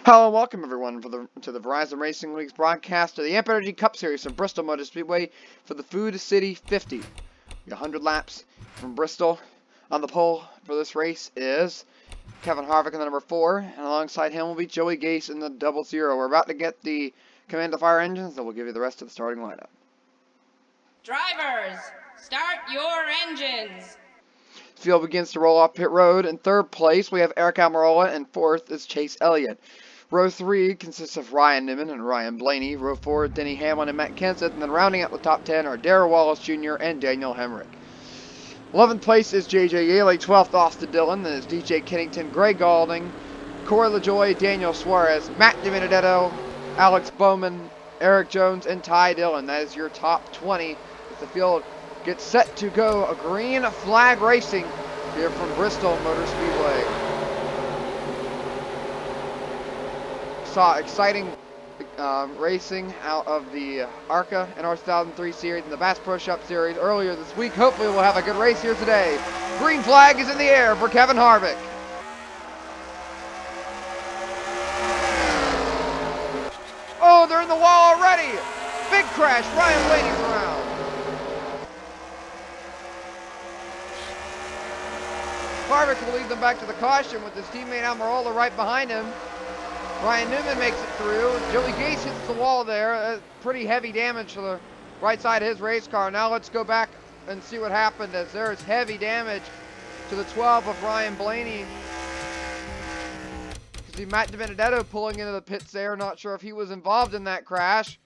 Hello and welcome everyone to the Verizon Racing League's broadcast of the Amp Energy Cup Series from Bristol Motor Speedway for the Food City 50. 100 laps from Bristol. On the pole for this race is Kevin Harvick in the number 4, and alongside him will be Joey Gase in the 00. We're about to get the command to fire engines, and we'll give you the rest of the starting lineup. Drivers, start your engines. Field begins to roll off pit road. In third place, we have Eric Almirola, and fourth is Chase Elliott. Row 3 consists of Ryan Newman and Ryan Blaney. Row 4, Denny Hamlin and Matt Kenseth. And then rounding out the top 10 are Darrell Wallace Jr. and Daniel Hemrick. 11th place is J.J. Yaley. 12th, Austin Dillon. Then it's DJ Kennington, Greg Galding, Corey LaJoie, Daniel Suarez, Matt DiBenedetto, Alex Bowman, Eric Jones, and Ty Dillon. That is your top 20 as the field gets set to go. A green flag racing here from Bristol Motor Speedway. Saw exciting racing out of the ARCA NR2003 series and the Bass Pro Shop series earlier this week. Hopefully we'll have a good race here today. Green flag is in the air for Kevin Harvick. Oh, they're in the wall already. Big crash. Ryan Blaney's around. Harvick will lead them back to the caution with his teammate Almirola right behind him. Ryan Newman makes it through. Joey Gase hits the wall there. Pretty heavy damage to the right side of his race car. Now let's go back and see what happened, as there is heavy damage to the 12 of Ryan Blaney. You see Matt DiBenedetto pulling into the pits there. Not sure if he was involved in that crash.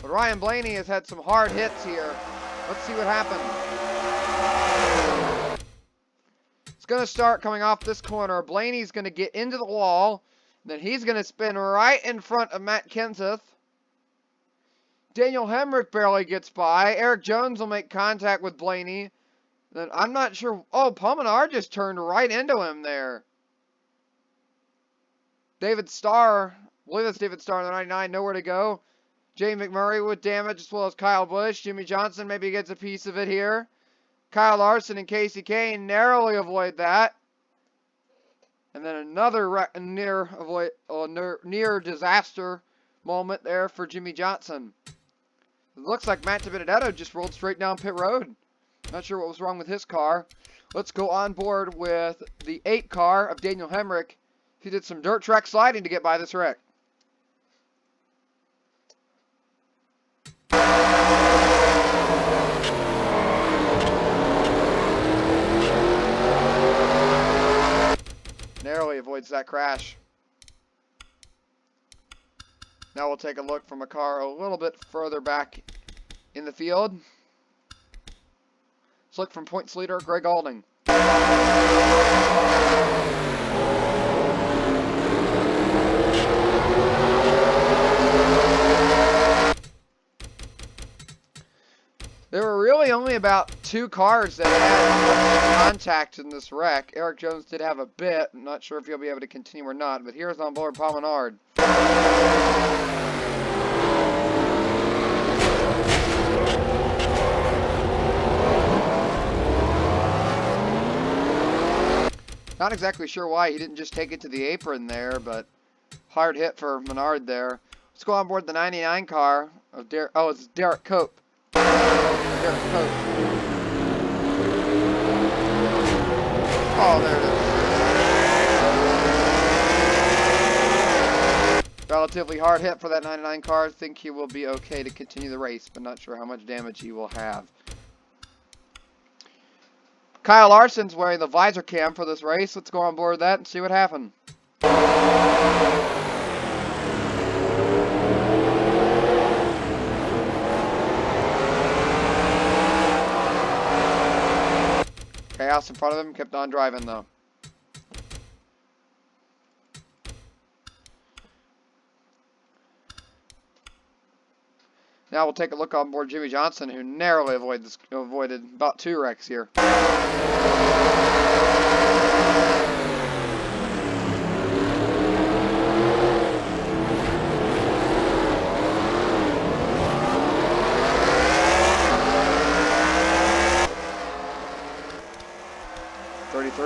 But Ryan Blaney has had some hard hits here. Let's see what happened. It's going to start coming off this corner. Blaney's going to get into the wall. Then he's going to spin right in front of Matt Kenseth. Daniel Hemrick barely gets by. Eric Jones will make contact with Blaney. Then I'm not sure. Oh, Pulmonar just turned right into him there. David Starr, I believe that's David Starr in the 99, nowhere to go. Jay McMurray with damage, as well as Kyle Busch. Jimmy Johnson maybe gets a piece of it here. Kyle Larson and Casey Kane narrowly avoid that. And then another near disaster moment there for Jimmy Johnson. It looks like Matt DiBenedetto just rolled straight down pit road. Not sure what was wrong with his car. Let's go on board with the 8 car of Daniel Hemrick. He did some dirt track sliding to get by this wreck. Narrowly avoids that crash. Now we'll take a look from a car a little bit further back in the field. Let's look from points leader Greg Galding. There were really only about 2 cars that had contact in this wreck. Eric Jones did have a bit. I'm not sure if he'll be able to continue or not, but here's on board Paul Menard. Not exactly sure why he didn't just take it to the apron there, but hard hit for Menard there. Let's go on board the 99 car of it's Derek Cope. Oh, there it is. Relatively hard hit for that 99 car. I think he will be okay to continue the race, but not sure how much damage he will have. Kyle Larson's wearing the visor cam for this race. Let's go on board that and see what happened. Chaos in front of him, kept on driving though. Now we'll take a look on board Jimmy Johnson, who narrowly avoided about 2 wrecks here.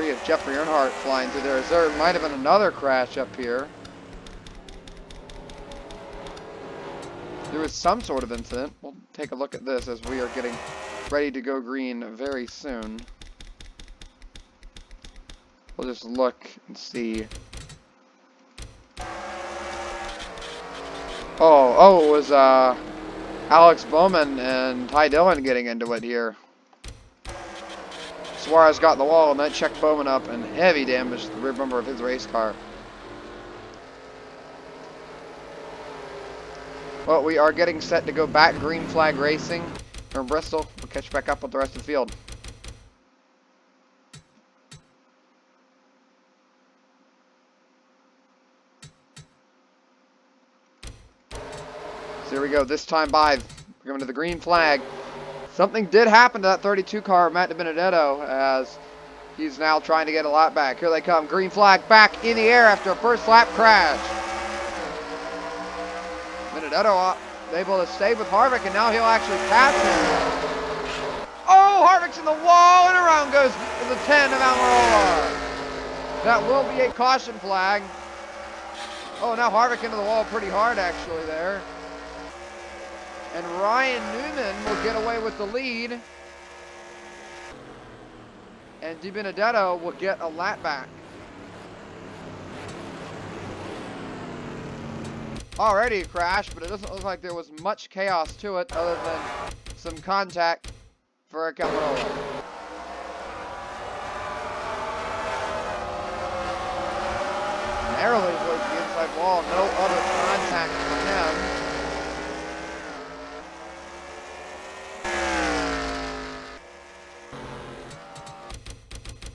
Of Jeffrey Earnhardt flying through there. There might have been another crash up here. there was some sort of incident. We'll take a look at this as we are getting ready to go green very soon. We'll just look and see. Oh, it was Alex Bowman and Ty Dillon getting into it here. Suarez got in the wall and that checked Bowman up and heavy damage to the rear bumper of his race car. Well, we are getting set to go back green flag racing from Bristol. We'll catch back up with the rest of the field. So here we go, this time by, we're going to the green flag. Something did happen to that 32 car, Matt DiBenedetto, as he's now trying to get a lap back. Here they come, green flag back in the air after a first lap crash. Benedetto able to stay with Harvick, and now he'll actually pass him. Oh, Harvick's in the wall, and around goes the 10 of Almirola. That will be a caution flag. Oh, now Harvick into the wall pretty hard actually there. And Ryan Newman will get away with the lead. And DiBenedetto will get a lap back. Already a crash, but it doesn't look like there was much chaos to it other than some contact for Almirola. Narrowly avoids the inside wall, no other contact for him.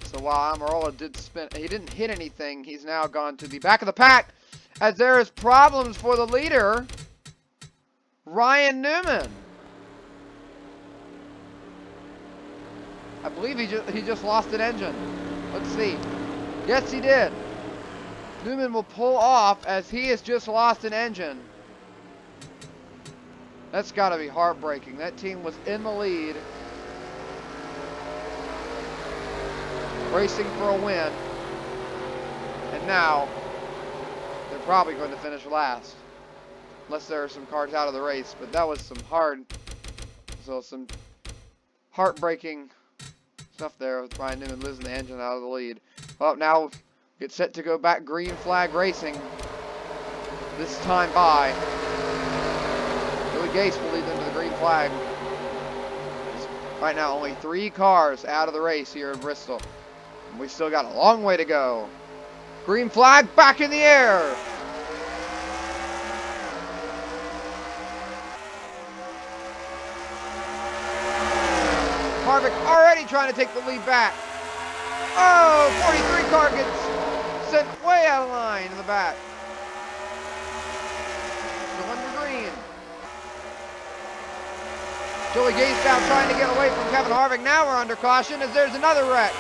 So while Almirola did spin, he didn't hit anything, he's now gone to the back of the pack as there is problems for the leader, Ryan Newman. I believe he just lost an engine. Let's see. Yes, he did. Newman will pull off as he has just lost an engine. That's got to be heartbreaking. That team was in the lead, racing for a win, and now they're probably going to finish last, unless there are some cars out of the race. But that was some heartbreaking stuff there with Ryan Newman losing the engine out of the lead. Well, now get set to go back green flag racing. This time by Billy Gase will lead them to the green flag. Right now, only 3 cars out of the race here in Bristol. We still got a long way to go. Green flag back in the air. Harvick already trying to take the lead back. Oh, 43 car gets sent way out of line in the back. Still under green. Joey Gase now trying to get away from Kevin Harvick. Now we're under caution as there's another wreck.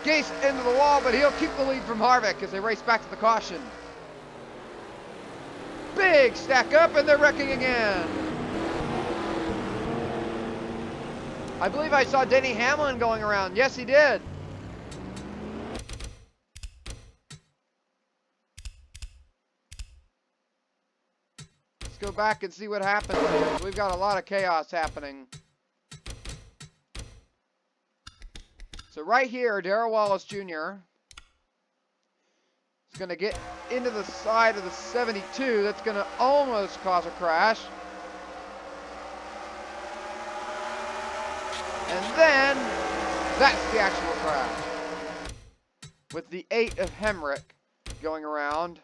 Gase into the wall, but he'll keep the lead from Harvick as they race back to the caution. Big stack up, and they're wrecking again. I believe I saw Denny Hamlin going around. Yes, he did. Let's go back and see what happens here. We've got a lot of chaos happening. So right here, Darrell Wallace Jr. is going to get into the side of the 72. That's going to almost cause a crash. And then, that's the actual crash. With the 8 of Hemrick going around.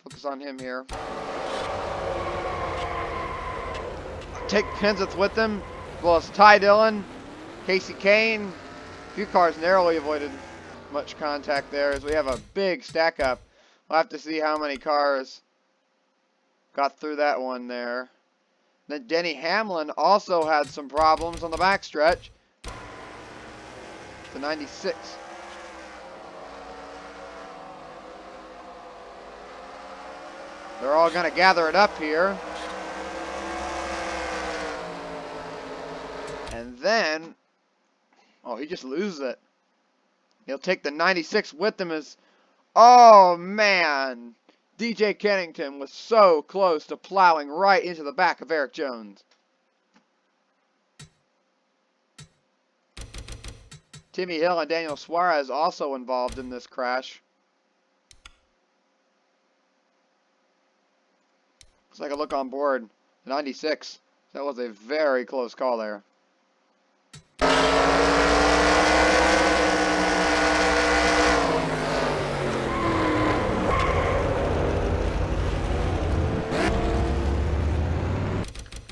Focus on him here. Take Kenseth with them, as well as Ty Dillon, Casey Kane. A few cars narrowly avoided much contact there as we have a big stack up. We'll have to see how many cars got through that one there. Then Denny Hamlin also had some problems on the backstretch. The 96. They're all going to gather it up here. And then, oh, he just loses it. He'll take the 96 with him as... Oh, man. DJ Kennington was so close to plowing right into the back of Eric Jones. Timmy Hill and Daniel Suarez also involved in this crash. Let's take a look on board. 96. That was a very close call there.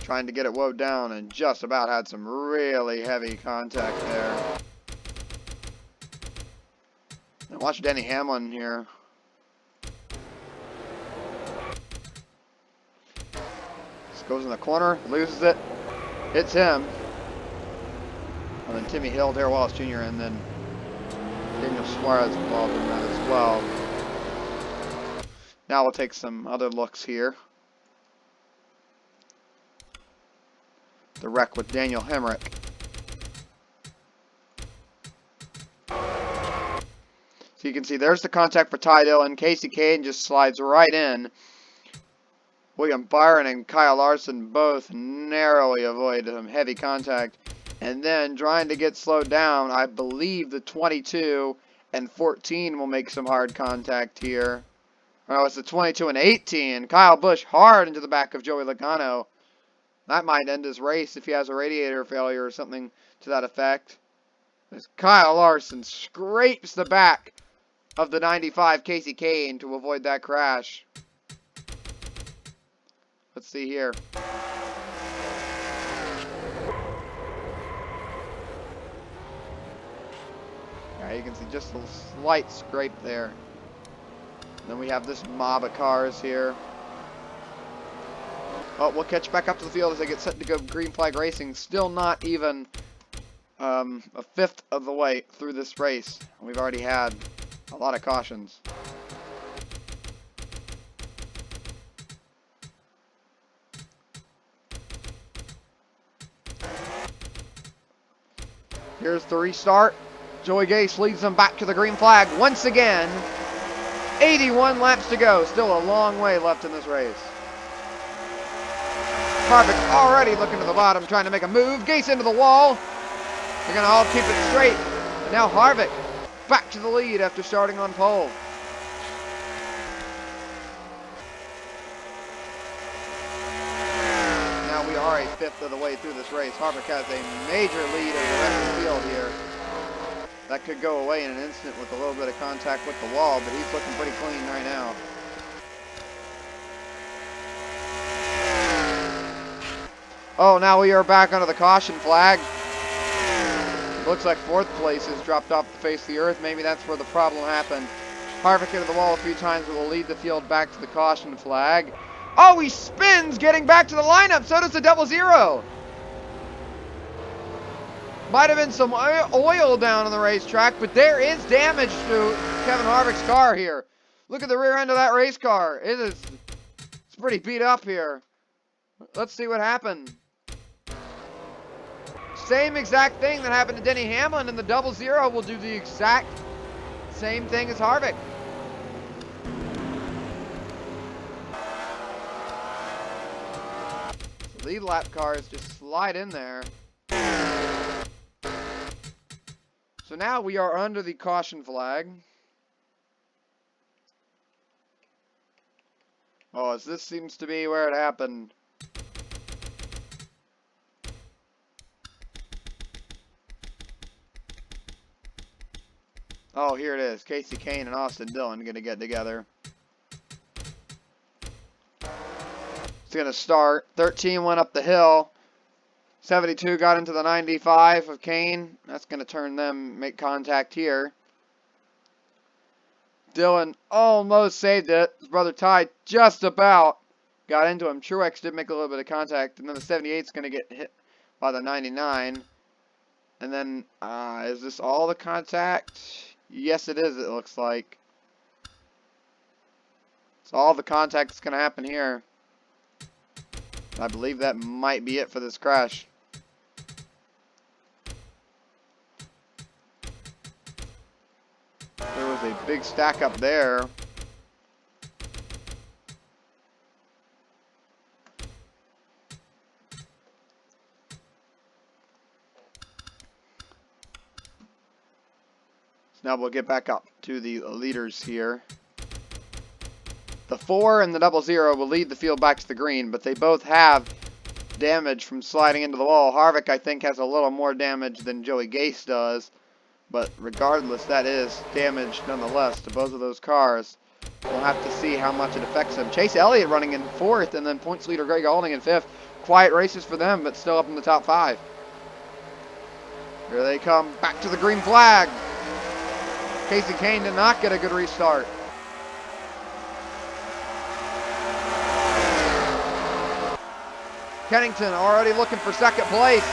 Trying to get it woed down and just about had some really heavy contact there. Now watch Denny Hamlin here. Just goes in the corner, loses it, hits him. And then Timmy Hill, Darrell Wallace Jr., and then Daniel Suarez involved in that as well. Now we'll take some other looks here. The wreck with Daniel Hemrick. So you can see there's the contact for Ty Dillon. Casey Kane just slides right in. William Byron and Kyle Larson both narrowly avoid some heavy contact. And then trying to get slowed down, I believe the 22 and 14 will make some hard contact here. Oh, it's the 22 and 18. Kyle Busch hard into the back of Joey Logano. That might end his race if he has a radiator failure or something to that effect. As Kyle Larson scrapes the back of the 95 Casey Kane to avoid that crash. Let's see here. Yeah, you can see just a slight scrape there. And then we have this mob of cars here. Oh, we'll catch back up to the field as they get set to go green flag racing. Still not even a fifth of the way through this race. We've already had a lot of cautions. Here's the restart. Joey Gase leads them back to the green flag once again. 81 laps to go. Still a long way left in this race. Harvick already looking to the bottom, trying to make a move. Gase into the wall. They're going to all keep it straight. And now Harvick back to the lead after starting on pole. Now we are a fifth of the way through this race. Harvick has a major lead over the rest of the field here. That could go away in an instant with a little bit of contact with the wall, but he's looking pretty clean right now. Oh, now we are back under the caution flag. Looks like fourth place has dropped off the face of the earth. Maybe that's where the problem happened. Harvick into the wall a few times, but will lead the field back to the caution flag. Oh, he spins, getting back to the lineup. So does the 00. Might have been some oil down on the racetrack, but there is damage to Kevin Harvick's car here. Look at the rear end of that race car. It's pretty beat up here. Let's see what happened. Same exact thing that happened to Denny Hamlin, and the 00 will do the exact same thing as Harvick. The lead lap cars just slide in there. So now we are under the caution flag. Oh, as this seems to be where it happened. Oh, here it is. Casey Kane and Austin Dillon going to get together. It's going to start. 13 went up the hill. 72 got into the 95 of Kane. That's going to turn them, make contact here. Dillon almost saved it. His brother Ty just about got into him. Truex did make a little bit of contact. And then the 78 is going to get hit by the 99. And then, is this all the contact? Yes, it is, it looks like. So all the contact that's going to happen here. I believe that might be it for this crash. There was a big stack up there. So now we'll get back up to the leaders here. The 4 and the 00 will lead the field back to the green, but they both have damage from sliding into the wall. Harvick, I think, has a little more damage than Joey Gase does, but regardless, that is damage nonetheless to both of those cars. We'll have to see how much it affects them. Chase Elliott running in 4th, and then points leader Greg Alding in 5th. Quiet races for them, but still up in the top 5. Here they come, back to the green flag. Casey Kane did not get a good restart. Kennington already looking for 2nd place.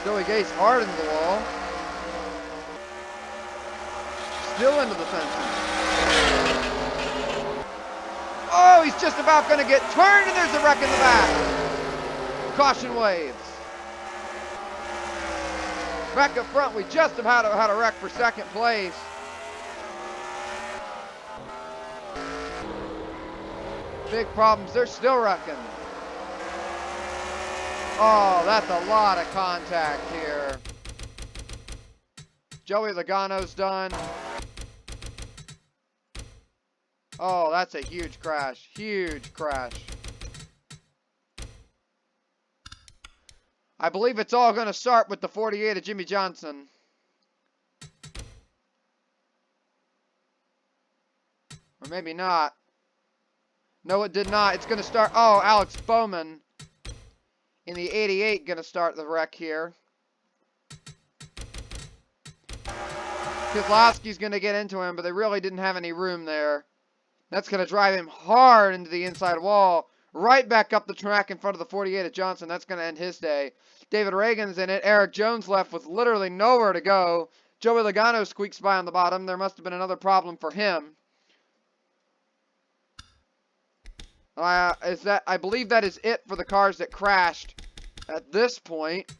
Joey Gase hard into the wall. Still into the fences. Oh, he's just about going to get turned, and there's a wreck in the back. Caution waves. Back up front, we just about had a wreck for 2nd place. Big problems, they're still wrecking. Oh, that's a lot of contact here. Joey Logano's done. Oh, that's a huge crash. Huge crash. I believe it's all going to start with the 48 of Jimmy Johnson. Or maybe not. No, it did not. It's going to start. Oh, Alex Bowman in the 88 going to start the wreck here. Keselowski's going to get into him, but they really didn't have any room there. That's going to drive him hard into the inside wall, right back up the track in front of the 48 of Johnson. That's going to end his day. David Reagan's in it. Eric Jones left with literally nowhere to go. Joey Logano squeaks by on the bottom. There must have been another problem for him. I believe that is it for the cars that crashed at this point.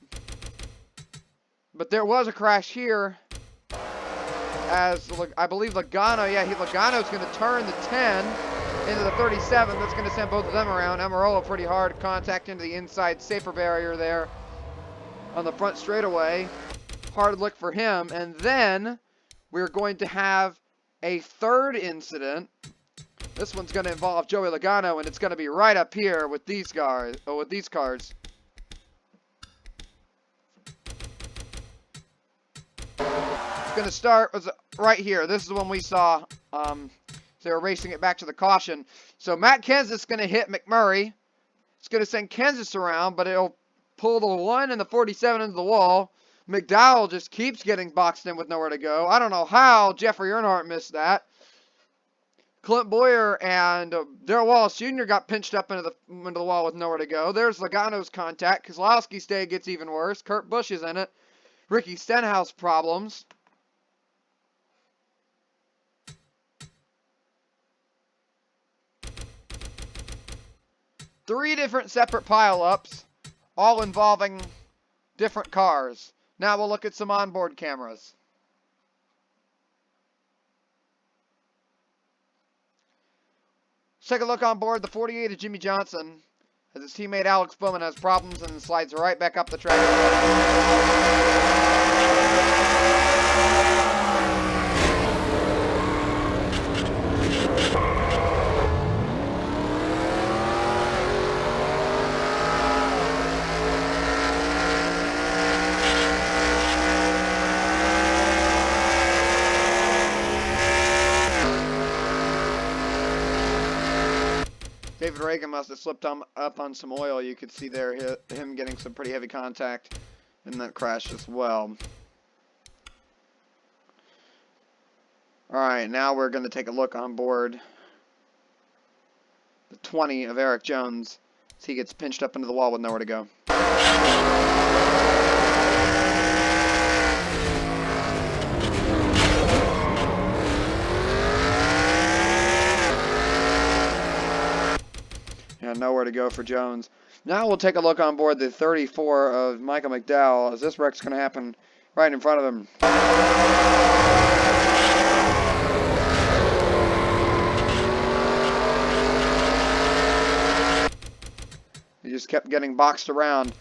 But there was a crash here. As I believe Logano, Logano's going to turn the 10 into the 37. That's going to send both of them around. Amarola pretty hard contact into the inside safer barrier there on the front straightaway. Hard look for him. And then we're going to have a 3rd incident. This one's going to involve Joey Logano, and it's going to be right up here with these cars. It's going to start right here. This is the one we saw. They were racing it back to the caution. So Matt Kenseth's is going to hit McMurray. It's going to send Kenseth around, but it'll pull the 1 and the 47 into the wall. McDowell just keeps getting boxed in with nowhere to go. I don't know how Jeffrey Earnhardt missed that. Clint Boyer and Darrell Wallace Jr. got pinched up into the wall with nowhere to go. There's Logano's contact. Keselowski's day gets even worse. Kurt Busch is in it. Ricky Stenhouse problems. Three different separate pileups, all involving different cars. Now we'll look at some onboard cameras. Let's take a look on board the 48 of Jimmy Johnson, as his teammate Alex Bowman has problems and slides right back up the track. David Reagan must have slipped up on some oil. You could see there him getting some pretty heavy contact in that crash as well. Alright, now we're going to take a look on board the 20 of Eric Jones as he gets pinched up into the wall with nowhere to go. And nowhere to go for Jones. Now we'll take a look on board the 34 of Michael McDowell, as this wreck's going to happen right in front of him. He just kept getting boxed around.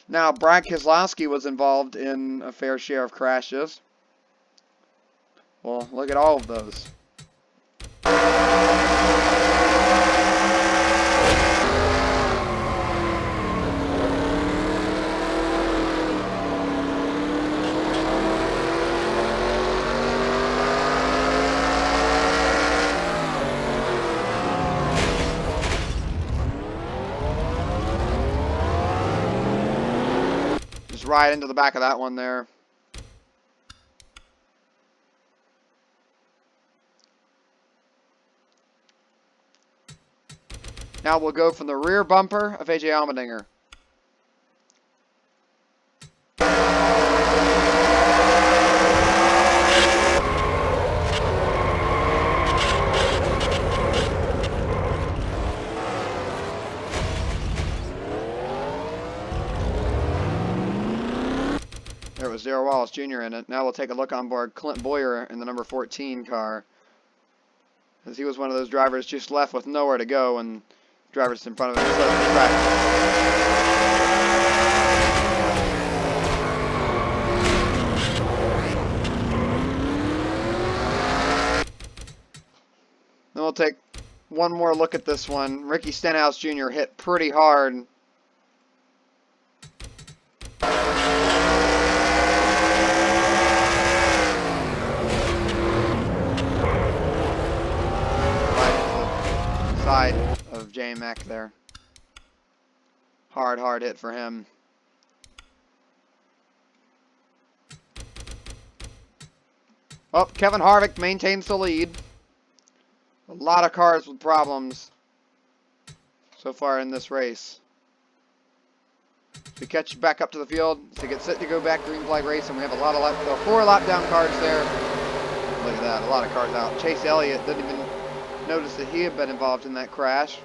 Now, Brad Keselowski was involved in a fair share of crashes. Well, look at all of those. Just right into the back of that one there. Now we'll go from the rear bumper of AJ Allmendinger. There was Darrell Wallace Jr. in it. Now we'll take a look on board Clint Boyer in the number 14 car, as he was one of those drivers just left with nowhere to go, and drivers in front of him just left the track. Then we'll take one more look at this one. Ricky Stenhouse Jr. hit pretty hard. Side of J-Mac there. Hard hit for him. Oh, Kevin Harvick maintains the lead. A lot of cars with problems so far in this race. We catch back up to the field to get set to go back green flag race, and we have a lot of 4 lap down cars there. Look at that, a lot of cars out. Chase Elliott didn't even notice that he had been involved in that crash.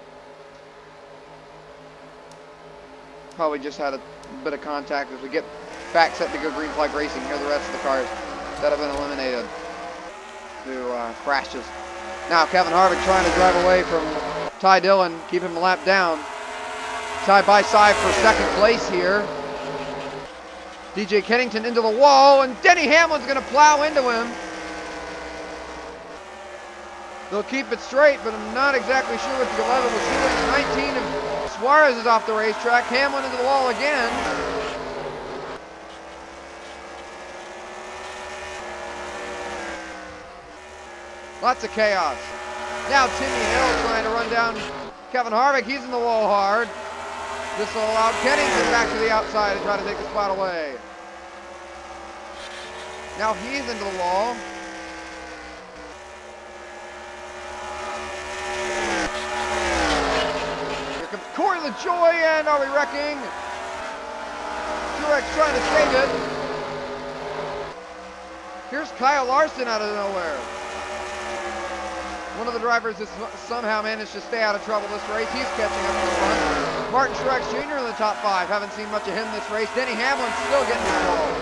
Probably just had a bit of contact as we get back set to go green flag racing. Here are the rest of the cars that have been eliminated through crashes. Now Kevin Harvick trying to drive away from Ty Dillon, keep him a lap down. Side by side for second place here. DJ Kennington into the wall, and Denny Hamlin's going to plow into him. They'll keep it straight, but I'm not exactly sure what the 11 was doing. 19 of Suarez is off the racetrack. Hamlin into the wall again. Lots of chaos. Now Timmy Hill trying to run down Kevin Harvick. He's in the wall hard. This will allow Kennington back to the outside and try to take the spot away. Now he's into the wall. Corey LaJoy, and are we wrecking? Truex trying to save it. Here's Kyle Larson out of nowhere. One of the drivers has somehow managed to stay out of trouble this race. He's catching up to the front. Martin Truex Jr. in the top 5. Haven't seen much of him this race. Denny Hamlin's still getting involved.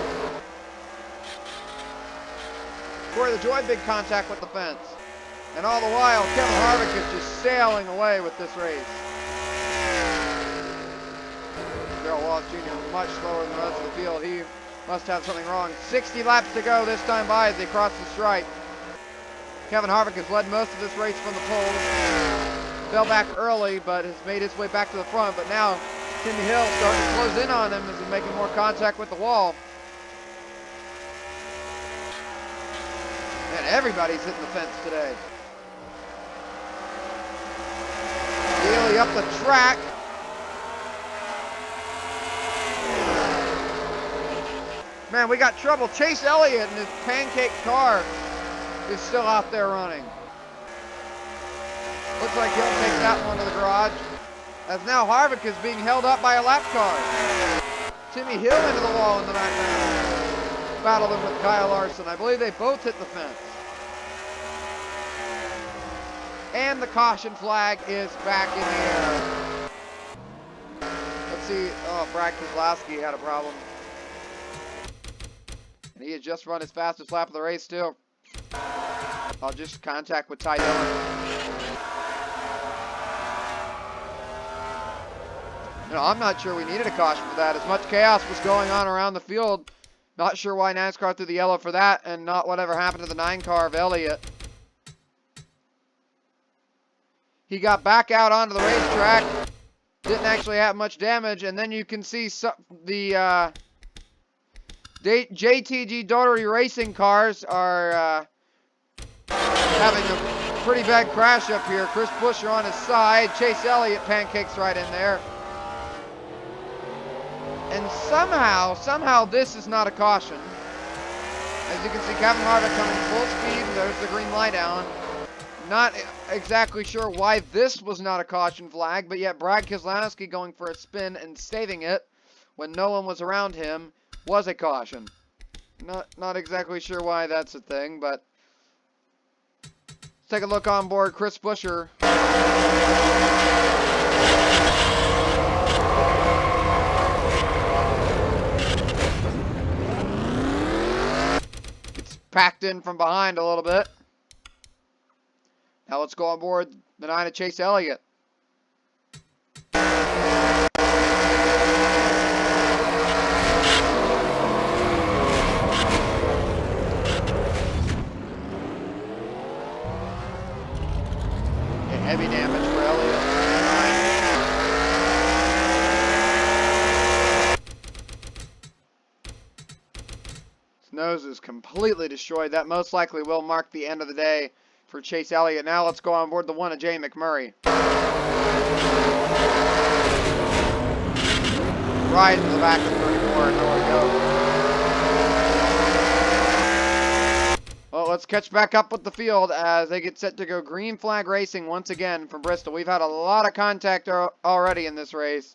Corey LaJoy, big contact with the fence. And all the while, Kevin Harvick is just sailing away with this race. Darrell Wallace Jr. much slower than the rest of the field. He must have something wrong. 60 laps to go this time by as they cross the stripe. Kevin Harvick has led most of this race from the pole. Fell back early, but has made his way back to the front. But now Timmy Hill starting to close in on him as he's making more contact with the wall. Man, everybody's hitting the fence today. Daly up the track. Man, we got trouble. Chase Elliott in his pancake car is still out there running. Looks like he'll take that one to the garage, as now Harvick is being held up by a lap car. Timmy Hill into the wall in the background. Battling with Kyle Larson. I believe they both hit the fence. And the caution flag is back in the air. let's see. Oh, Brad Keselowski had a problem. And he had just run his fastest lap of the race, too. I'll just contact with Ty Dillon. You know, I'm not sure we needed a caution for that. As much chaos was going on around the field, not sure why NASCAR threw the yellow for that and not whatever happened to the 9 car of Elliott. He got back out onto the racetrack, didn't actually have much damage, and then you can see the JTG Doherty racing cars are having a pretty bad crash up here. Chris Buescher on his side, Chase Elliott pancakes right in there. And somehow this is not a caution. As you can see, Kevin Harvick coming full speed, and there's the green light on. Not exactly sure why this was not a caution flag, but yet Brad Keselowski going for a spin and saving it when no one was around him was a caution. Not exactly sure why that's a thing, but let's take a look on board Chris Buescher. Packed in from behind a little bit. Now let's go on board the 9 of Chase Elliott. Heavy damage for Elliott. His nose is completely destroyed. That most likely will mark the end of the day for Chase Elliott. Now let's go on board the 1 of Jay McMurray. Right into the back of 34. Nowhere to go. Well, let's catch back up with the field as they get set to go green flag racing once again from Bristol. We've had a lot of contact already in this race.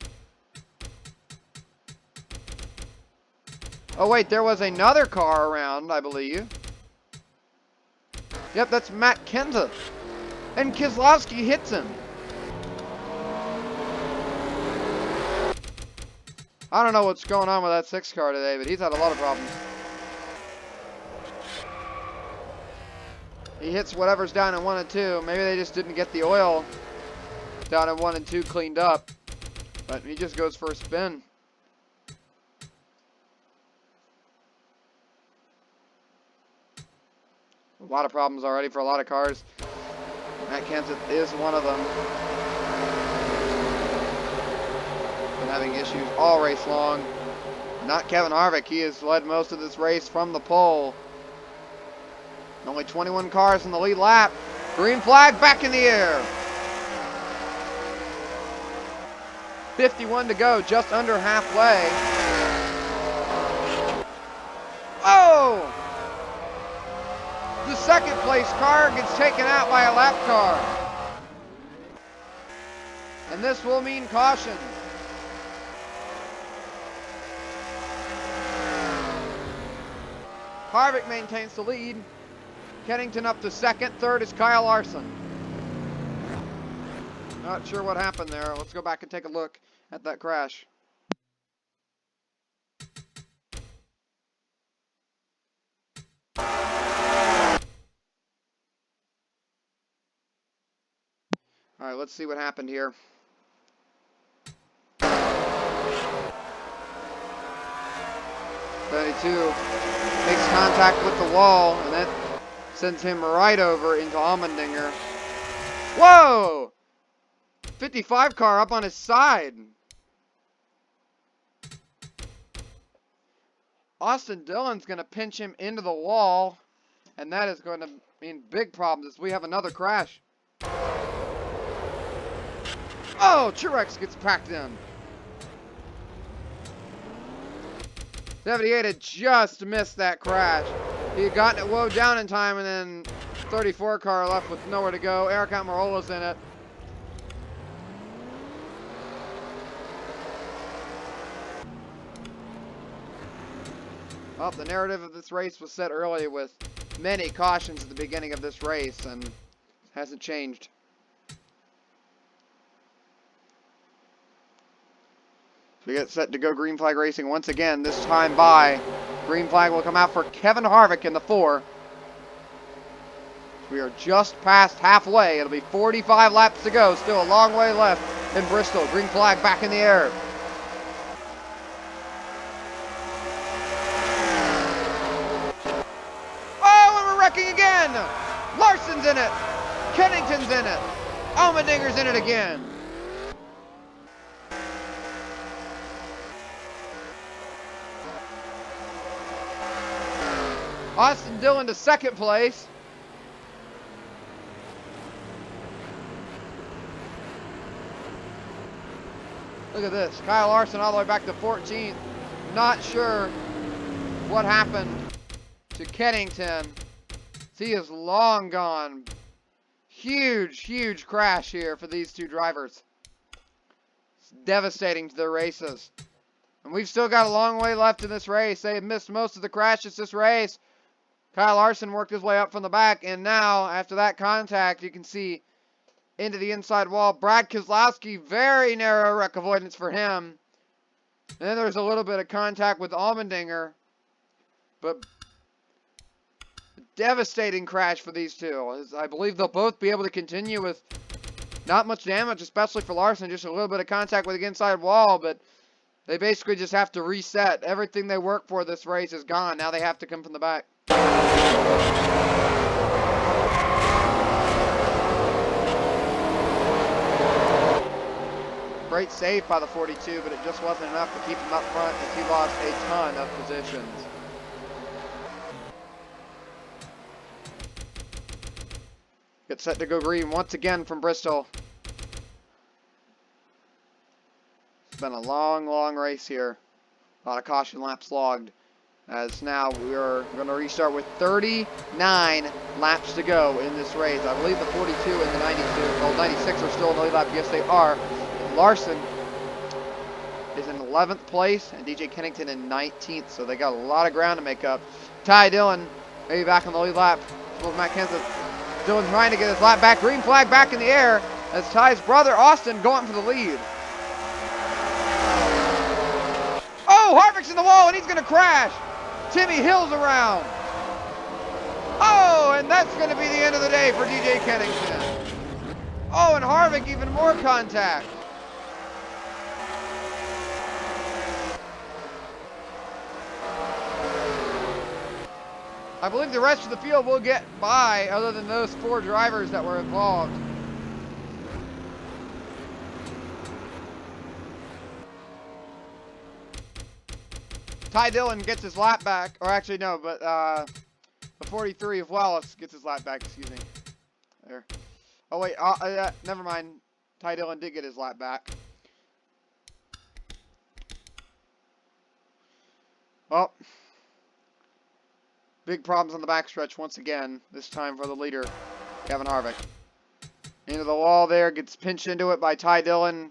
Oh wait, there was another car around, I believe. Yep, that's Matt Kenseth. And Keselowski hits him. I don't know what's going on with that 6 car today, but he's had a lot of problems. He hits whatever's down in 1 and 2. Maybe they just didn't get the oil down in 1 and 2 cleaned up. But he just goes for a spin. A lot of problems already for a lot of cars. Matt Kenseth is one of them. Been having issues all race long. Not Kevin Harvick. He has led most of this race from the pole. Only 21 cars in the lead lap. Green flag back in the air. 51 to go, just under halfway. Oh! The second place car gets taken out by a lap car. And this will mean caution. Harvick maintains the lead. Kennington up to second. Third is Kyle Larson. Not sure what happened there. Let's go back and take a look at that crash. All right, let's see what happened here. Makes contact with the wall, and that sends him right over into Allmendinger. Whoa! 55 car up on his side. Austin Dillon's going to pinch him into the wall, and that is going to mean big problems as we have another crash. Oh, Truex gets packed in. 78 had just missed that crash. He had gotten it woe down in time, and then 34 car left with nowhere to go. Eric Almirola's in it. Well, the narrative of this race was set early with many cautions at the beginning of this race, and hasn't changed. We get set to go green flag racing once again, this time by. Green flag will come out for Kevin Harvick in the 4. We are just past halfway. It'll be 45 laps to go. Still a long way left in Bristol. Green flag back in the air. Oh, and we're wrecking again. Larson's in it. Kennington's in it. Allmendinger's in it again. Austin Dillon to second place. Look at this. Kyle Larson all the way back to 14th. Not sure what happened to Kennington. He is long gone. Huge, huge crash here for these two drivers. It's devastating to their races. And we've still got a long way left in this race. They have missed most of the crashes this race. Kyle Larson worked his way up from the back, and now, after that contact, you can see into the inside wall. Brad Keselowski, very narrow wreck avoidance for him. And then there's a little bit of contact with Allmendinger, but devastating crash for these two. I believe they'll both be able to continue with not much damage, especially for Larson, just a little bit of contact with the inside wall, but they basically just have to reset. Everything they worked for this race is gone. Now they have to come from the back. Great save by the 42, but it just wasn't enough to keep him up front as he lost a ton of positions. Get set to go green once again from Bristol. It's been a long, long race here. A lot of caution laps logged. As now we are going to restart with 39 laps to go in this race. I believe the 42 and the 92, well, 96 are still in the lead lap. Yes, they are. Larson is in 11th place and DJ Kennington in 19th, so they got a lot of ground to make up. Ty Dillon maybe back on the lead lap with Matt Kenseth. Dillon trying to get his lap back. Green flag back in the air as Ty's brother Austin going for the lead. Oh, Harvick's in the wall and he's going to crash. Timmy Hill's around. Oh, and that's going to be the end of the day for DJ Kennington. Oh, and Harvick even more contact. I believe the rest of the field will get by other than those 4 drivers that were involved. Ty Dillon gets his lap back, or actually no, but the 43 of Wallace gets his lap back, excuse me. There. Oh wait, never mind. Ty Dillon did get his lap back. Well, big problems on the backstretch once again, this time for the leader, Kevin Harvick. Into the wall there, gets pinched into it by Ty Dillon.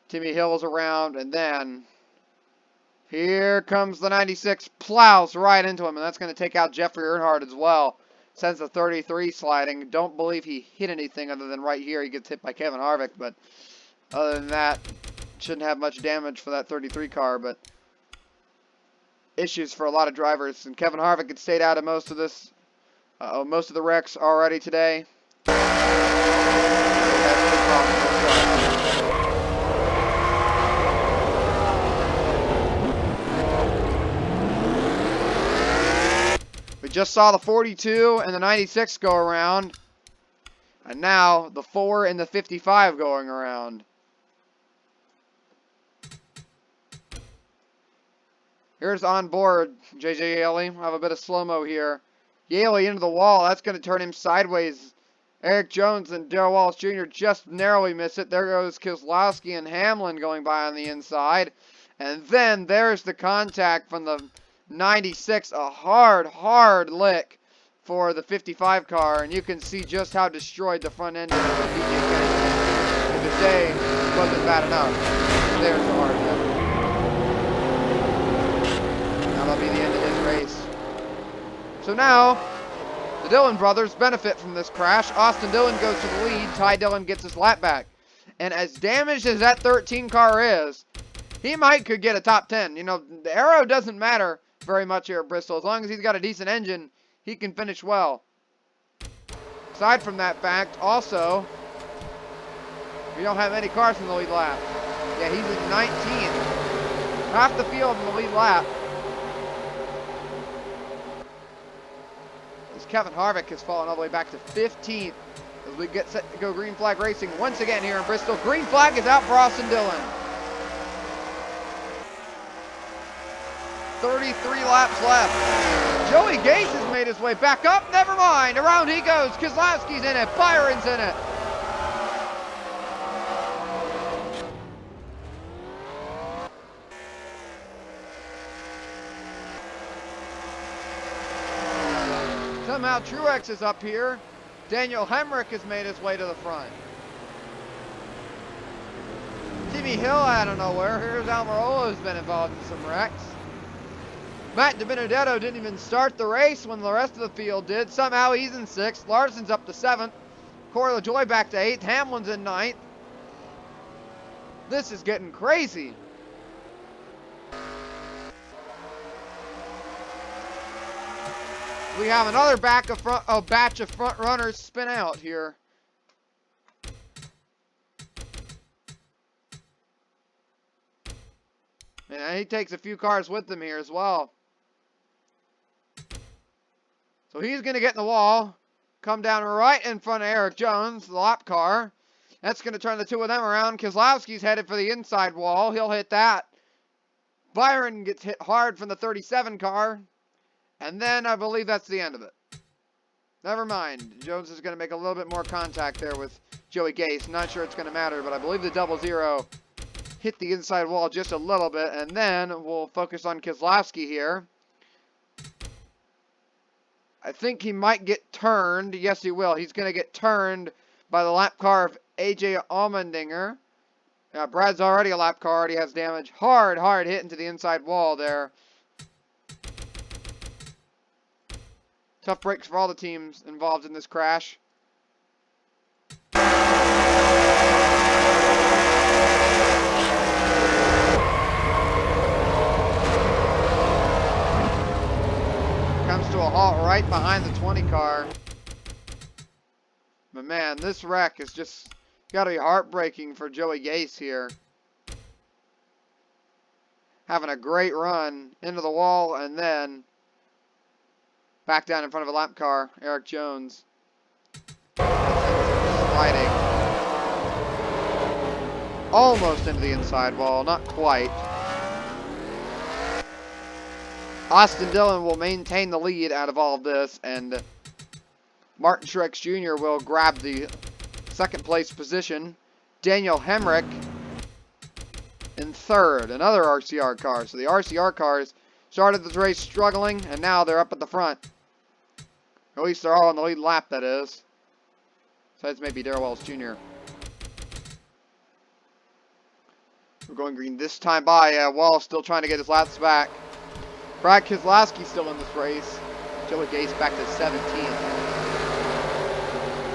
Timmy Hill is around, and then here comes the 96, plows right into him, and that's going to take out Jeffrey Earnhardt as well. Sends the 33 sliding. Don't believe he hit anything other than right here. He gets hit by Kevin Harvick, but other than that, shouldn't have much damage for that 33 car, but issues for a lot of drivers. And Kevin Harvick had stayed out of most of this, most of the wrecks already today. We just saw the 42 and the 96 go around, and now the 4 and the 55 going around. Here's on board JJ Yaley. We'll have a bit of slow-mo here. Yaley into the wall. That's going to turn him sideways. Eric Jones and Darrell Wallace Jr. just narrowly miss it. There goes Keselowski and Hamlin going by on the inside. And then there's the contact from the 96. A hard lick for the 55 car. And you can see just how destroyed the front end is of DJ Kennington. If the day wasn't bad enough, there's the hard lick. That'll be the end of his race. So now, the Dillon brothers benefit from this crash. Austin Dillon goes to the lead. Ty Dillon gets his lap back. And as damaged as that 13 car is, he could get a top 10. You know, the aero doesn't matter very much here at Bristol. As long as he's got a decent engine, he can finish well. Aside from that fact, also, we don't have any cars in the lead lap. Yeah, he's in 19th. Half the field in the lead lap. As Kevin Harvick has fallen all the way back to 15th as we get set to go green flag racing once again here in Bristol. Green flag is out for Austin Dillon. 33 laps left. Joey Gase has made his way back up. Never mind. Around he goes. Keselowski's in it. Byron's in it. Somehow Truex is up here. Daniel Hemrick has made his way to the front. Timmy Hill out of nowhere. Here's Almirola, who's been involved in some wrecks. Matt DiBenedetto didn't even start the race when the rest of the field did. Somehow he's in 6th. Larson's up to 7th. Corey LaJoie back to 8th. Hamlin's in 9th. This is getting crazy. We have another batch of front runners spin out here. And he takes a few cars with him here as well. So he's going to get in the wall, come down right in front of Eric Jones, the lap car. That's going to turn the two of them around. Keselowski's headed for the inside wall. He'll hit that. Byron gets hit hard from the 37 car. And then I believe that's the end of it. Never mind. Jones is going to make a little bit more contact there with Joey Gase. Not sure it's going to matter, but I believe the 00 hit the inside wall just a little bit. And then we'll focus on Keselowski here. I think he might get turned. Yes, he will. He's going to get turned by the lap car of AJ Allmendinger. Yeah, Brad's already a lap car. Already has damage. Hard hit into the inside wall there. Tough breaks for all the teams involved in this crash. Comes to a halt right behind the 20 car. But man, this wreck is just got to be heartbreaking for Joey Gase here. Having a great run into the wall and then back down in front of a lap car, Eric Jones. Sliding. Almost into the inside wall, not quite. Austin Dillon will maintain the lead out of all of this, and Martin Truex Jr. will grab the second place position. Daniel Hemrick in 3rd, another RCR car. So the RCR cars started this race struggling, and now they're up at the front. At least they're all on the lead lap, that is. Besides maybe Darrell Wells Jr. We're going green this time by. Wall still trying to get his laps back. Brad Keselowski still in this race. Joey Gase back to 17th.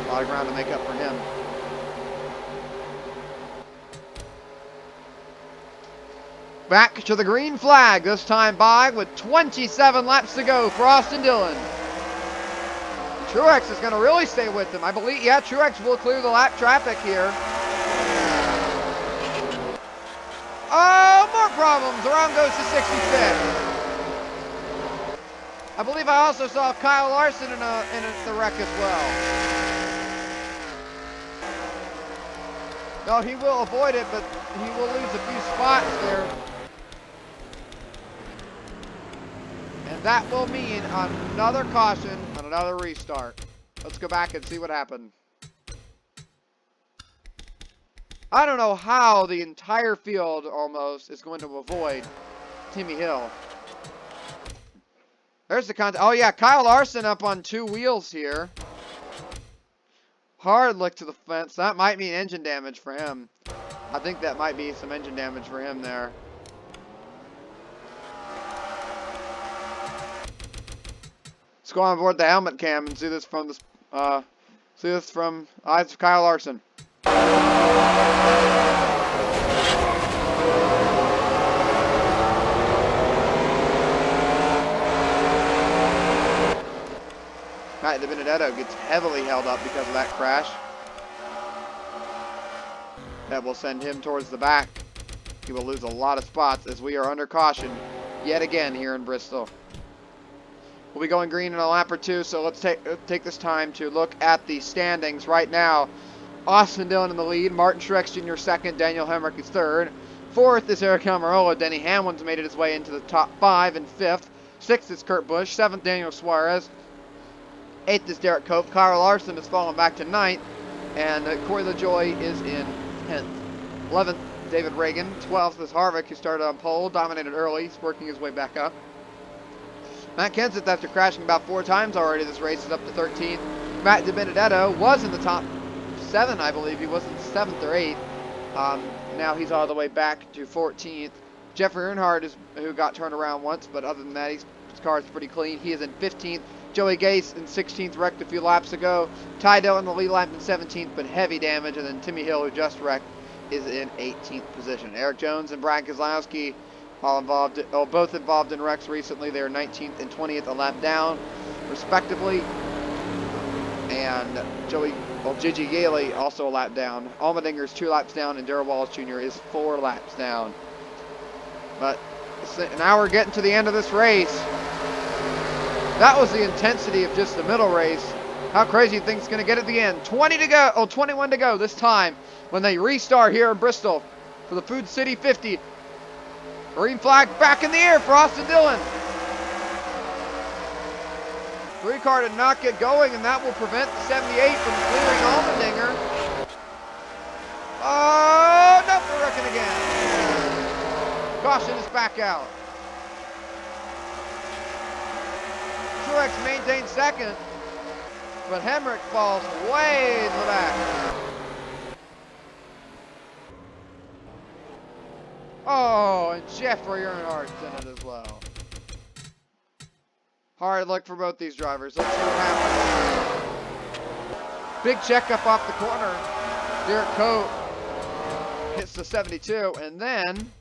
A lot of ground to make up for him. Back to the green flag, this time by with 27 laps to go for Austin Dillon. Truex is going to really stay with him. I believe, yeah, Truex will clear the lap traffic here. Oh, more problems. Around goes to 65th. I believe I also saw Kyle Larson in the wreck as well. No, he will avoid it, but he will lose a few spots there. And that will mean another caution and another restart. Let's go back and see what happened. I don't know how the entire field almost is going to avoid Timmy Hill. There's the contact. Oh yeah, Kyle Larson up on 2 wheels here. Hard look to the fence. That might mean engine damage for him. I think that might be some engine damage for him there. Let's go on board the helmet cam and see this from eyes of Kyle Larson. Matt DiBenedetto gets heavily held up because of that crash. That will send him towards the back. He will lose a lot of spots as we are under caution yet again here in Bristol. We'll be going green in a lap or two, so let's take this time to look at the standings right now. Austin Dillon in the lead, Martin Truex Jr. second, Daniel Hemrick is third. Fourth is Eric Almirola. Denny Hamlin's made it his way into the top five in fifth. Sixth is Kurt Busch. Seventh, Daniel Suarez. Eighth is Derek Cope. Kyle Larson has fallen back to ninth. And Corey LaJoie is in 10th. 11th, David Reagan. 12th is Harvick, who started on pole, dominated early. He's working his way back up. Matt Kenseth, after crashing about 4 times already this race, is up to 13th. Matt DiBenedetto was in the top 7, I believe. He was in 7th or 8th. Now he's all the way back to 14th. Jeffrey Earnhardt, who got turned around once, but other than that, his car is pretty clean. He is in 15th. Joey Gase in 16th, wrecked a few laps ago. Ty Dillon in the lead lap in 17th, but heavy damage. And then Timmy Hill, who just wrecked, is in 18th position. Eric Jones and Brad Keselowski, both involved in wrecks recently. They are 19th and 20th, a lap down, respectively. And Gigi Yaley also a lap down. Allmendinger's 2 laps down, and Darrell Wallace Jr. is 4 laps down. But now we're getting to the end of this race. That was the intensity of just the middle race. How crazy you think it's going to get at the end. 21 to go this time when they restart here in Bristol for the Food City 50. Green flag back in the air for Austin Dillon. 3 car did not get going, and that will prevent the 78 from clearing Allmendinger. Oh, no, they're wrecking again. Caution is back out. Truex maintains second, but Hemrick falls way to the back. Oh, and Jeffrey Earnhardt's in it as well. Hard luck for both these drivers. Let's see what happens. Big checkup off the corner. Derek Cope hits the 72, and then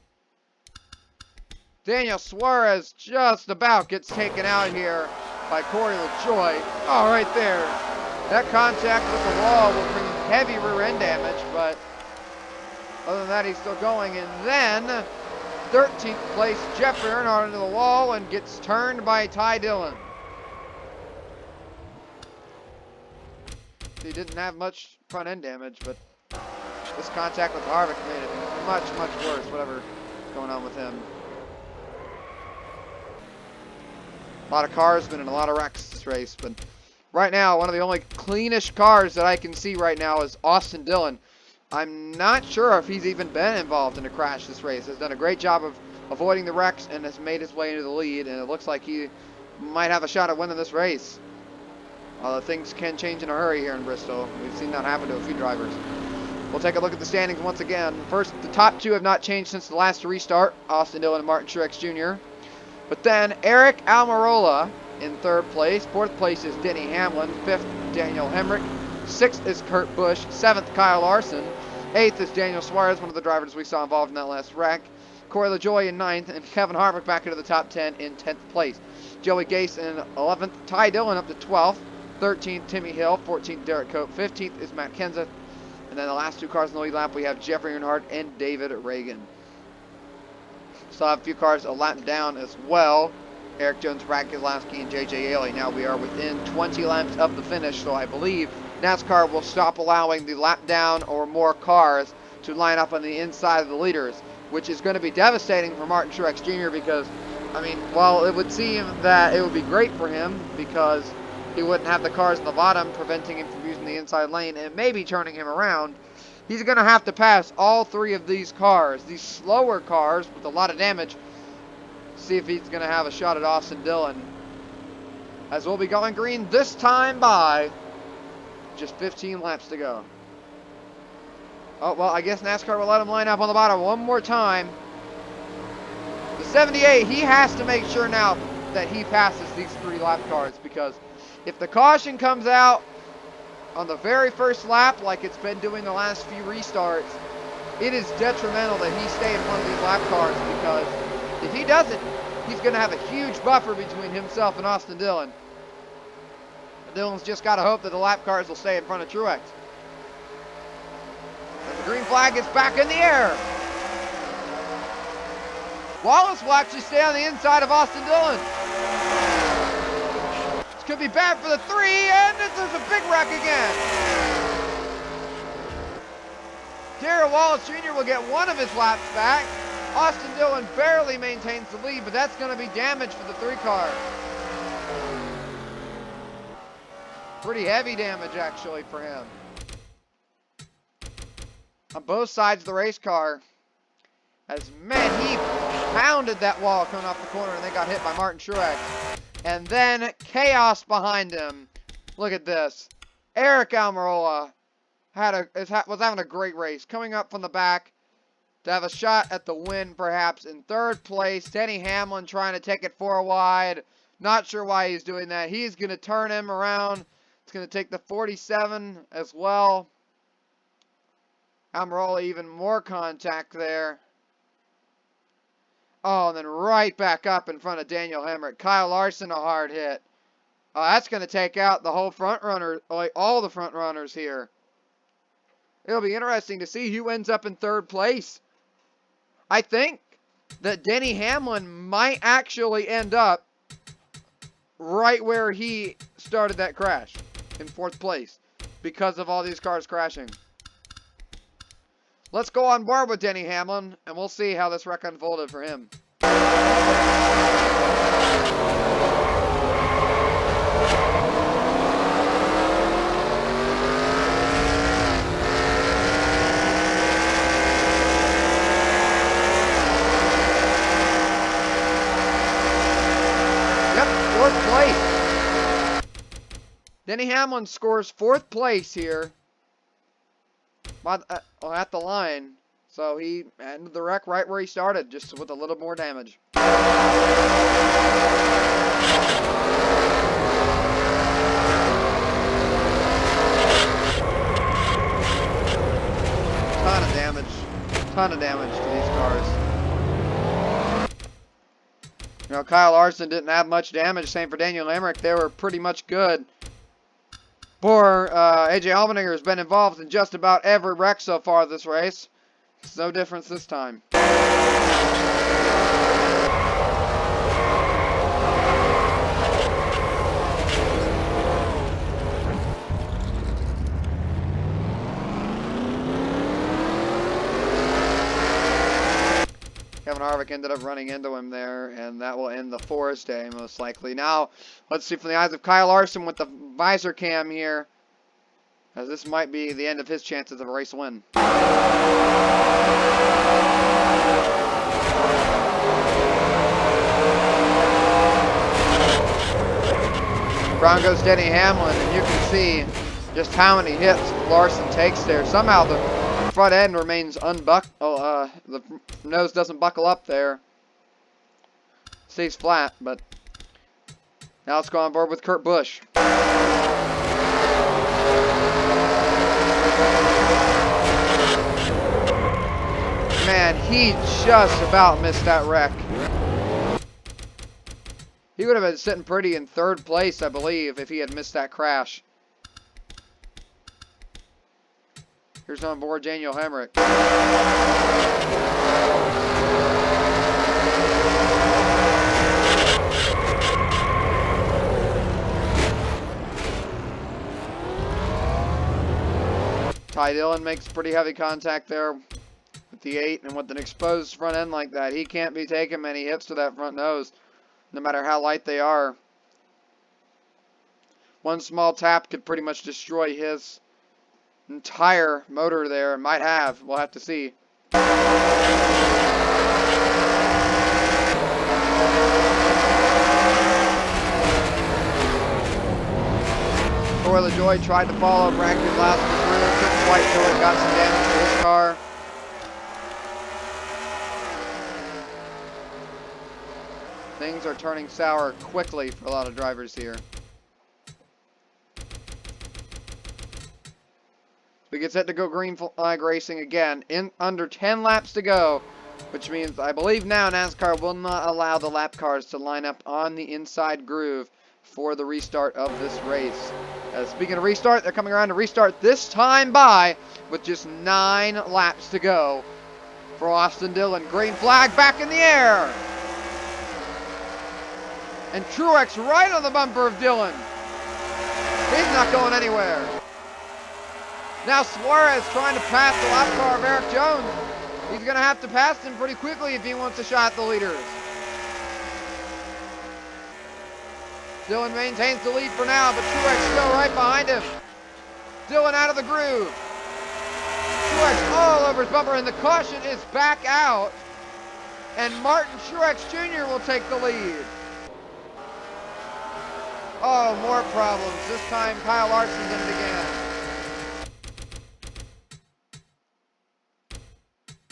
Daniel Suarez just about gets taken out here by Corey LaJoie. Oh, right there. That contact with the wall will bring heavy rear end damage, but other than that, he's still going. And then 13th place, Jeffrey Earnhardt into the wall and gets turned by Ty Dillon. He didn't have much front end damage, but this contact with Harvick made it much, much worse, whatever's going on with him. A lot of cars, been in a lot of wrecks this race, but right now, one of the only cleanish cars that I can see right now is Austin Dillon. I'm not sure if he's even been involved in a crash this race. Has done a great job of avoiding the wrecks and has made his way into the lead, and it looks like he might have a shot at winning this race. Although things can change in a hurry here in Bristol. We've seen that happen to a few drivers. We'll take a look at the standings once again. First, the top 2 have not changed since the last restart, Austin Dillon and Martin Truex Jr. But then Eric Almirola in 3rd place. 4th place is Denny Hamlin. 5th, Daniel Hemrick. 6th is Kurt Busch. 7th, Kyle Larson. 8th is Daniel Suarez, one of the drivers we saw involved in that last wreck. Corey LaJoie in 9th, and Kevin Harvick back into the top 10 in 10th place. Joey Gase in 11th. Ty Dillon up to 12th. 13th, Timmy Hill. 14th, Derek Cope. 15th is Matt Kenseth. And then the last 2 cars in the lead lap, we have Jeffrey Earnhardt and David Reagan. Still have a few cars a lap down as well. Eric Jones, Brad Keselowski, and J.J. Yaley. Now we are within 20 laps of the finish, so I believe NASCAR will stop allowing the lap down or more cars to line up on the inside of the leaders, which is going to be devastating for Martin Truex Jr. because, I mean, while it would seem that it would be great for him because he wouldn't have the cars in the bottom preventing him from using the inside lane and maybe turning him around, he's going to have to pass all 3 of these cars, these slower cars with a lot of damage, see if he's going to have a shot at Austin Dillon. As we'll be going green this time by just 15 laps to go. Oh, well, I guess NASCAR will let him line up on the bottom one more time. The 78, he has to make sure now that he passes these 3 lap cars because if the caution comes out on the very first lap, like it's been doing the last few restarts, it is detrimental that he stay in front of these lap cars, because if he doesn't, he's going to have a huge buffer between himself and Austin Dillon. Dillon's just got to hope that the lap cars will stay in front of Truex. And the green flag is back in the air. Wallace will actually stay on the inside of Austin Dillon. This could be bad for the 3, and there's a big wreck again. Darrell Wallace Jr. will get one of his laps back. Austin Dillon barely maintains the lead, but that's going to be damage for the 3 car. Pretty heavy damage, actually, for him. On both sides of the race car. As, man, he pounded that wall coming off the corner, and they got hit by Martin Truex. And then chaos behind him. Look at this. Eric Almirola was having a great race. Coming up from the back to have a shot at the win, perhaps, in 3rd place. Denny Hamlin trying to take it 4 wide. Not sure why he's doing that. He's going to turn him around. It's going to take the 47 as well. Almirola even more contact there. Oh, and then right back up in front of Daniel Hemrick. Kyle Larson, a hard hit. That's going to take out the whole front runner, like all the front runners here. It'll be interesting to see who ends up in 3rd place. I think that Denny Hamlin might actually end up right where he started that crash, in 4th place, because of all these cars crashing. Let's go on board with Denny Hamlin, and we'll see how this wreck unfolded for him. Yep, 4th place. Denny Hamlin scores 4th place here. At the line, so he ended the wreck right where he started, just with a little more damage. Ton of damage to these cars. You know, Kyle Larson didn't have much damage. Same for Daniel Hemrick. They were pretty much good. Poor AJ Allmendinger has been involved in just about every wreck so far this race. It's no difference this time. Kevin Harvick ended up running into him there, and that will end the Forest Day, most likely. Now, let's see from the eyes of Kyle Larson with the visor cam here, as this might be the end of his chances of a race win. Broncos Denny Hamlin, and you can see just how many hits Larson takes there. Somehow the front end remains the nose doesn't buckle up there. Stays flat, but now let's go on board with Kurt Busch. Man, he just about missed that wreck. He would have been sitting pretty in 3rd place, I believe, if he had missed that crash. Here's on board Daniel Hemrick. Ty Dillon makes pretty heavy contact there with the 8, and with an exposed front end like that, he can't be taking many hits to that front nose, no matter how light they are. One small tap could pretty much destroy his entire motor there. Might have. We'll have to see. Corey LaJoie tried to follow Brandon Glasgow through. Couldn't quite do it. Got some damage to his car. Things are turning sour quickly for a lot of drivers here. We get set to go green flag racing again in under 10 laps to go, which means I believe now NASCAR will not allow the lap cars to line up on the inside groove for the restart of this race. Speaking of restart, they're coming around to restart this time with just 9 laps to go for Austin Dillon. Green flag back in the air. And Truex right on the bumper of Dillon. He's not going anywhere. Now Suarez trying to pass the lap car of Eric Jones. He's going to have to pass him pretty quickly if he wants a shot at the leaders. Dillon maintains the lead for now, but Truex still right behind him. Dillon out of the groove. Truex all over his bumper, and the caution is back out. And Martin Truex Jr. will take the lead. Oh, more problems. This time Kyle Larson's in it again.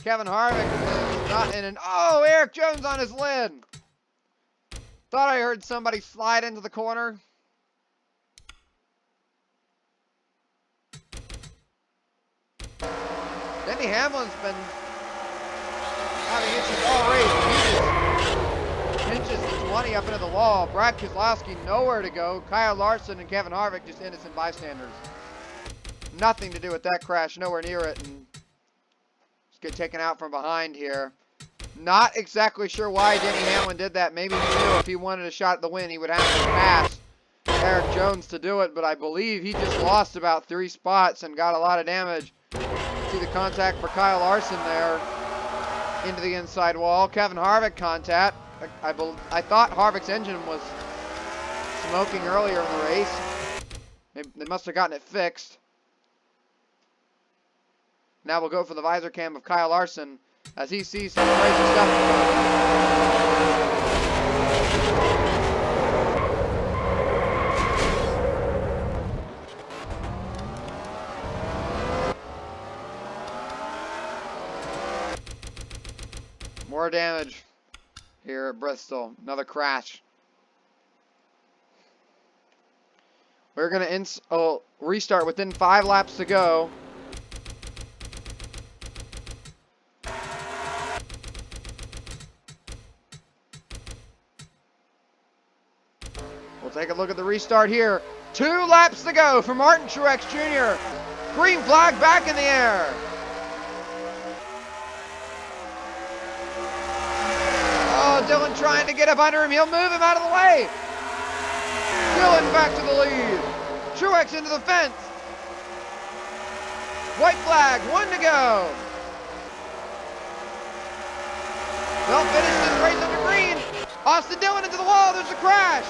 Kevin Harvick is not in, and oh, Eric Jones on his lid. Thought I heard somebody slide into the corner. Denny Hamlin's been having issues all race. He just pinches the 20 up into the wall. Brad Keselowski nowhere to go. Kyle Larson and Kevin Harvick just innocent bystanders. Nothing to do with that crash, nowhere near it. And just get taken out from behind here. Not exactly sure why Denny Hamlin did that. Maybe he knew if he wanted a shot at the win, he would have to pass Eric Jones to do it. But I believe he just lost about 3 spots and got a lot of damage. See the contact for Kyle Larson there into the inside wall. Kevin Harvick contact. I thought Harvick's engine was smoking earlier in the race. They must have gotten it fixed. Now we'll go for the visor cam of Kyle Larson as he sees some crazy stuff. More damage here at Bristol. Another crash. We're going to restart within 5 laps to go. We'll take a look at the restart here. 2 laps to go for Martin Truex Jr. Green flag back in the air. Oh, Dillon trying to get up under him. He'll move him out of the way. Dillon back to the lead. Truex into the fence. White flag, 1 to go. They'll finish this race under green. Austin Dillon into the wall. There's a crash.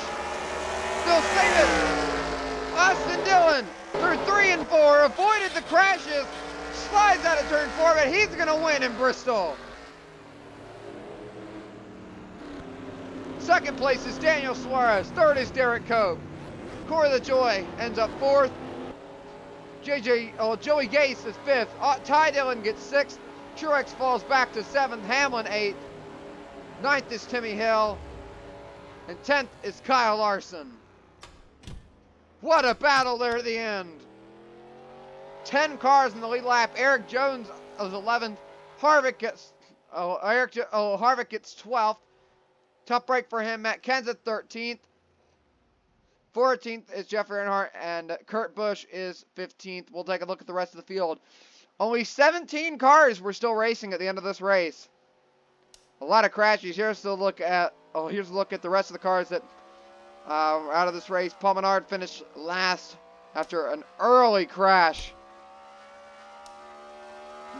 They'll save it. Austin Dillon through 3 and 4 avoided the crashes. Slides out of turn 4, but he's going to win in Bristol. Second place is Daniel Suarez. Third is Derek Cope. Corey LaJoie ends up 4th. Joey Gase is 5th. Ty Dillon gets 6th. Truex falls back to 7th. Hamlin 8th. 9th is Timmy Hill. And 10th is Kyle Larson. What a battle there at the end. 10 cars in the lead lap. Eric Jones is 11th. Harvick gets Harvick gets 12th. Tough break for him. Matt Kenseth 13th. 14th is Jeffrey Earnhardt, and Kurt Busch is 15th. We'll take a look at the rest of the field. Only 17 cars were still racing at the end of this race. A lot of crashes. Here's a look at the rest of the cars that out of this race. Paul Menard finished last after an early crash.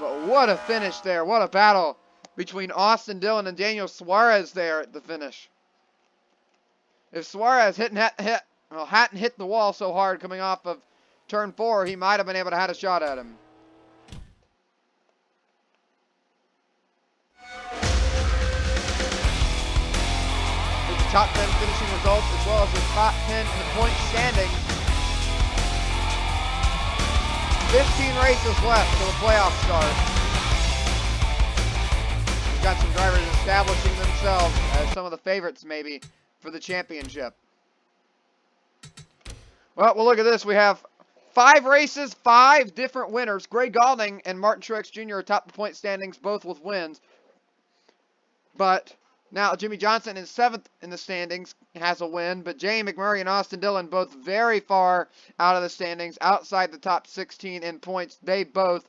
But what a finish there. What a battle between Austin Dillon and Daniel Suarez there at the finish. If Suarez hadn't hit the wall so hard coming off of turn 4, he might have been able to have a shot at him. Top 10 finishing results as well as the top 10 in the point standings. 15 races left till the playoffs start. We've got some drivers establishing themselves as some of the favorites maybe for the championship. Well, we'll look at this. We have 5 races, 5 different winners. Greg Galding and Martin Truex Jr. atop the point standings, both with wins. But now Jimmy Johnson in 7th in the standings has a win. But Jamie McMurray and Austin Dillon both very far out of the standings, outside the top 16 in points. They both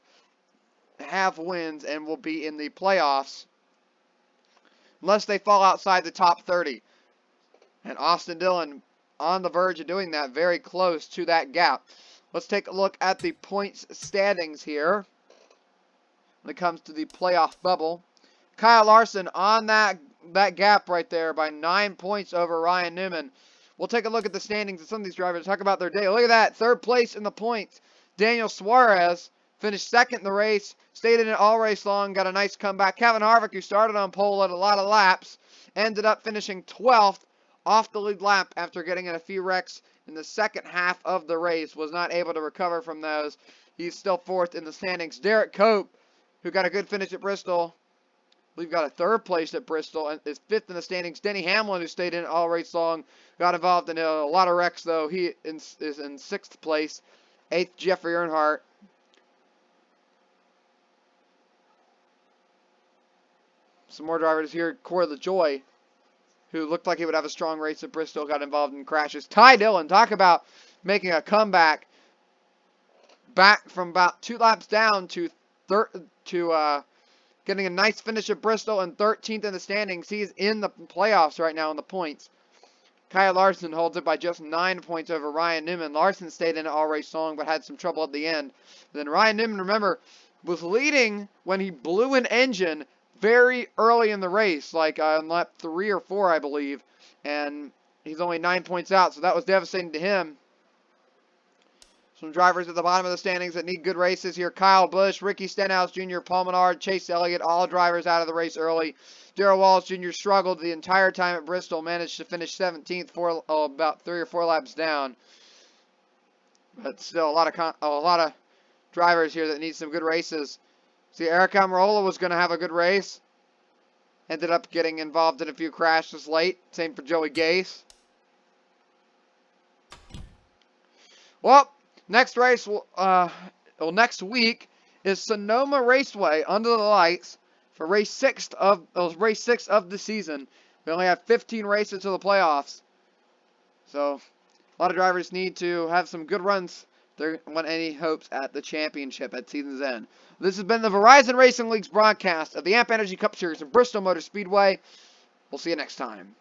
have wins and will be in the playoffs unless they fall outside the top 30. And Austin Dillon on the verge of doing that, very close to that gap. Let's take a look at the points standings here when it comes to the playoff bubble. Kyle Larson on that gap right there by 9 points over Ryan Newman. We'll take a look at the standings of some of these drivers, talk about their day. Look at that, 3rd place in the points. Daniel Suarez finished 2nd in the race, stayed in it all race long, got a nice comeback. Kevin Harvick, who started on pole at a lot of laps, ended up finishing 12th off the lead lap after getting in a few wrecks in the second half of the race. Was not able to recover from those. He's still 4th in the standings. Derek Cope, who got a good finish at Bristol, we've got a 3rd place at Bristol and is 5th in the standings. Denny Hamlin, who stayed in it all race long, got involved in a lot of wrecks, though. He is in 6th place. 8th, Jeffrey Earnhardt. Some more drivers here. Corey LaJoy, who looked like he would have a strong race at Bristol, got involved in crashes. Ty Dillon, talk about making a comeback. Back from about 2 laps down to getting a nice finish at Bristol and 13th in the standings. He's in the playoffs right now in the points. Kyle Larson holds it by just 9 points over Ryan Newman. Larson stayed in it all race long but had some trouble at the end. Then Ryan Newman, remember, was leading when he blew an engine very early in the race, like on lap 3 or 4, I believe. And he's only 9 points out, so that was devastating to him. Some drivers at the bottom of the standings that need good races here. Kyle Busch, Ricky Stenhouse Jr., Paul Menard, Chase Elliott, all drivers out of the race early. Darrell Wallace Jr. struggled the entire time at Bristol, managed to finish 17th, about 3 or 4 laps down. But still, a lot of drivers here that need some good races. See, Eric Almirola was going to have a good race. Ended up getting involved in a few crashes late. Same for Joey Gase. Well, next race, next week is Sonoma Raceway under the lights for race 6 of the season. We only have 15 races to the playoffs, so a lot of drivers need to have some good runs. They want any hopes at the championship at season's end. This has been the Verizon Racing League's broadcast of the AMP Energy Cup Series in Bristol Motor Speedway. We'll see you next time.